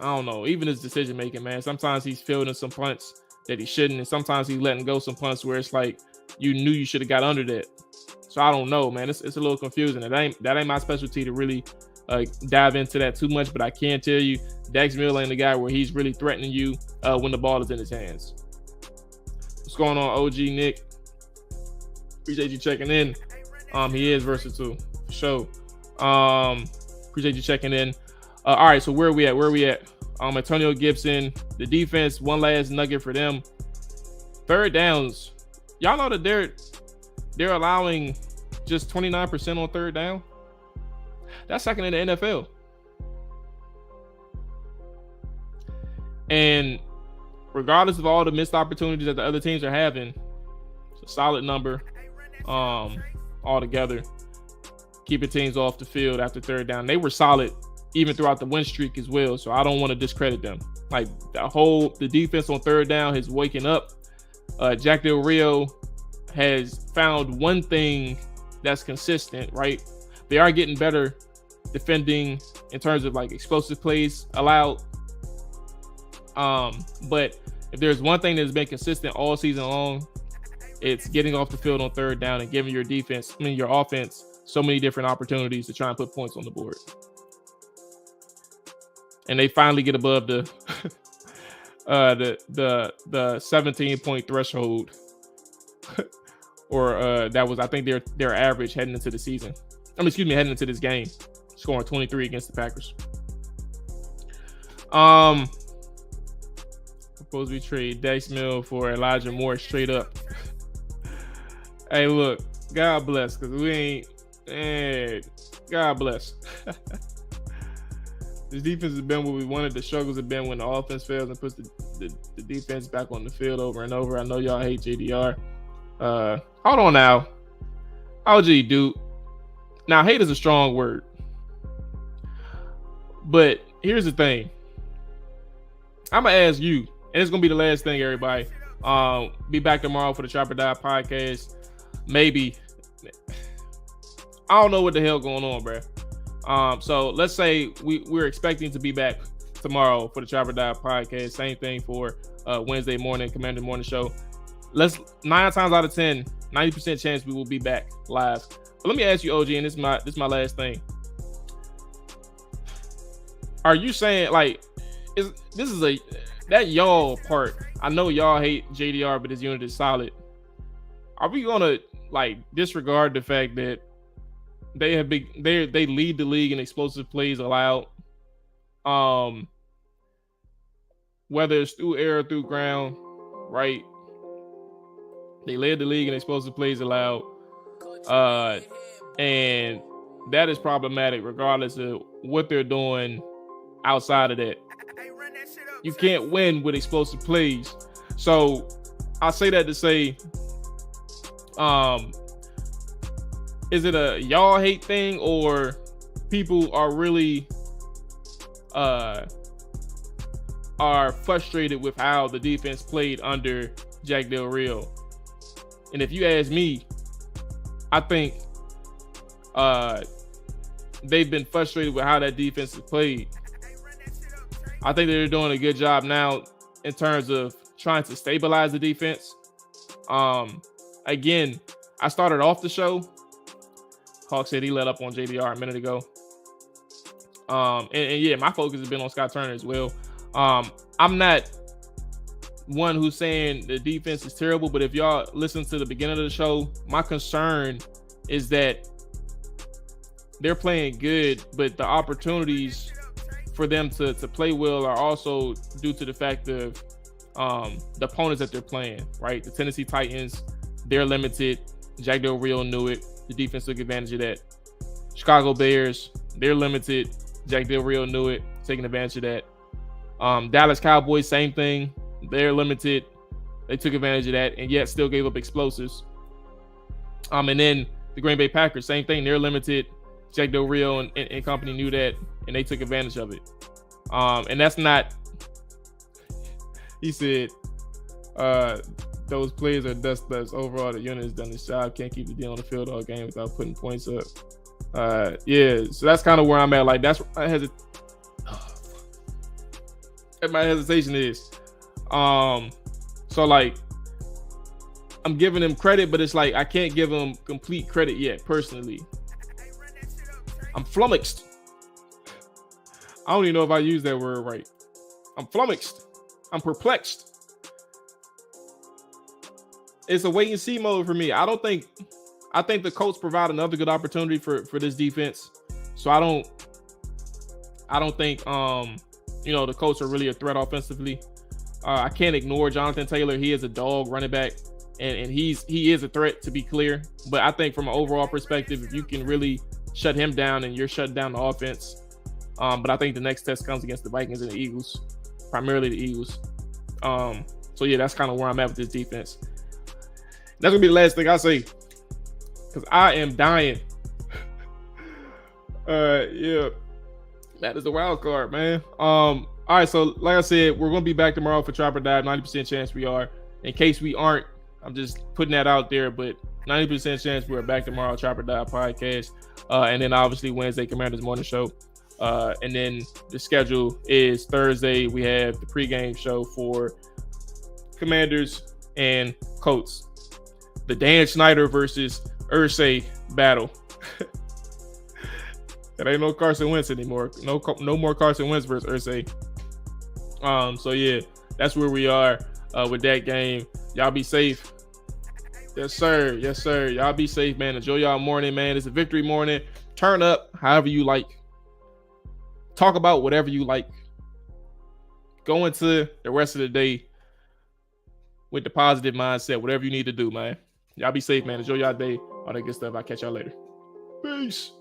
don't know, even his decision making, man. Sometimes he's fielding some punts that he shouldn't, and sometimes he's letting go some punts where it's like you knew you should have got under that. So I don't know, man. It's a little confusing. That ain't my specialty to really dive into that too much, but I can tell you Dax Milne ain't the guy where he's really threatening you when the ball is in his hands. What's going on, OG Nick? Appreciate you checking in. He is versatile for sure. Appreciate you checking in. All right, so where are we at? Antonio Gibson, the defense, one last nugget for them. Third downs. Y'all know that they're allowing just 29% on third down. That's second in the NFL. And regardless of all the missed opportunities that the other teams are having, it's a solid number altogether. Keeping teams off the field after third down. They were solid even throughout the win streak as well, so I don't want to discredit them. Like, the defense on third down is waking up. Jack Del Rio has found one thing that's consistent, right? They are getting better defending in terms of like explosive plays allowed. But if there's one thing that's been consistent all season long, it's getting off the field on third down and giving your offense so many different opportunities to try and put points on the board. And they finally get above the 17-point threshold. Or that was, I think, their average heading into the season. Heading into this game, scoring 23 against the Packers. Suppose we trade Dax Milne for Elijah Moore straight up. Hey, look, God bless, because we ain't. Hey, God bless. This defense has been what we wanted. The struggles have been when the offense fails and puts the defense back on the field over and over. I know y'all hate JDR. Hold on now. OG, dude. Now, hate is a strong word. But here's the thing. I'm going to ask you, and it's going to be the last thing, everybody. Be back tomorrow for the Chopper Dive podcast. Maybe. I don't know what the hell going on, bro. So let's say we're expecting to be back tomorrow for the Chopper Dive podcast. Same thing for Wednesday morning, Commander Morning Show. 9 times out of 10, 90% chance we will be back live. But let me ask you, OG, and this is my last thing. Are you saying, like, that y'all part? I know y'all hate JDR, but his unit is solid. Are we gonna like disregard the fact that they lead the league in explosive plays allowed? Whether it's through air or through ground, right? They led the league in explosive plays allowed. And that is problematic regardless of what they're doing outside of that. You can't win with explosive plays. So I say that to say, is it a y'all hate thing, or people are really are frustrated with how the defense played under Jack Del Rio. And if you ask me, I think they've been frustrated with how that defense has played. I think they're doing a good job now in terms of trying to stabilize the defense. Again, I started off the show. Hawk said he let up on JDR a minute ago. And yeah, my focus has been on Scott Turner as well. I'm not one who's saying the defense is terrible, but if y'all listen to the beginning of the show, my concern is that they're playing good, but the opportunities for them to play well are also due to the fact of the opponents that they're playing, right? The Tennessee Titans, they're limited. Jack Del Rio knew it. The defense took advantage of that. Chicago Bears, they're limited. Jack Del Rio knew it, taking advantage of that. Dallas Cowboys, same thing. They're limited. They took advantage of that and yet still gave up explosives. And then the Green Bay Packers, same thing. They're limited. Jack Del Rio and company knew that, and they took advantage of it. And that's not, he said, those players are dust. Overall, the unit has done its job. Can't keep the deal on the field all game without putting points up. Yeah, so that's kind of where I'm at. Like, that's what my hesitation is. So like, I'm giving him credit, but it's like I can't give him complete credit yet. Personally, I'm flummoxed. I don't even know if I use that word right. I'm flummoxed. I'm perplexed. It's a wait and see mode for me. I think the Colts provide another good opportunity for this defense. So I don't think the Colts are really a threat offensively. I can't ignore Jonathan Taylor. He is a dog running back, and he is a threat, to be clear. But I think from an overall perspective, if you can really shut him down, and you're shutting down the offense. But I think the next test comes against the Vikings and the Eagles, primarily the Eagles. So yeah, that's kind of where I'm at with this defense. That's gonna be the last thing I say, because I am dying. Yeah, that is the wild card, man. All right, so like I said, we're gonna be back tomorrow for Trap or Die. 90% chance we are. In case we aren't, I'm just putting that out there, but 90% chance we're back tomorrow, Trap or Die podcast. And then obviously Wednesday, Commanders Morning Show. And then the schedule is Thursday. We have the pregame show for Commanders and Colts. The Dan Snyder versus Irsay battle. It ain't no Carson Wentz anymore. No more Carson Wentz versus Irsay. So yeah, that's where we are with that game. Y'all be safe. Yes, sir. Yes, sir. Y'all be safe, man. Enjoy y'all morning, man. It's a victory morning. Turn up however you like. Talk about whatever you like. Go into the rest of the day with the positive mindset. Whatever you need to do, man. Y'all be safe, man. Enjoy y'all day. All that good stuff. I'll catch y'all later. Peace.